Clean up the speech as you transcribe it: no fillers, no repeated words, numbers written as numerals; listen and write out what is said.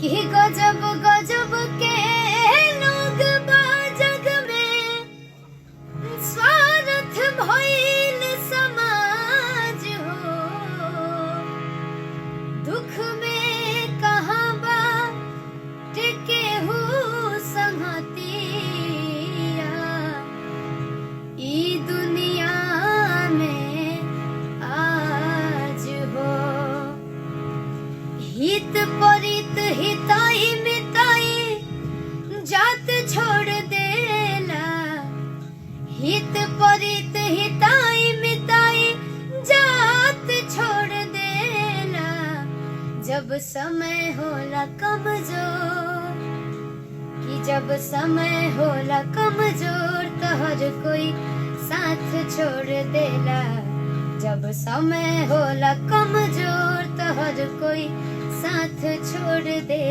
कि गजब गजब के लोग बा जग में, स्वार्थ भइल समाज हो। दुख में कहाँ बा टिके हो संगतिया, ई दुनिया में आज हो। हित परित हिताई मिताई जात छोड़ देला, हित परित हिताई मिताई जात छोड़ देला। जब समय होला कमजोर, कि जब समय होला कमजोर तो हर कोई साथ छोड़ देला। जब समय होला कमजोर तो हर कोई साथ छोड़ दे।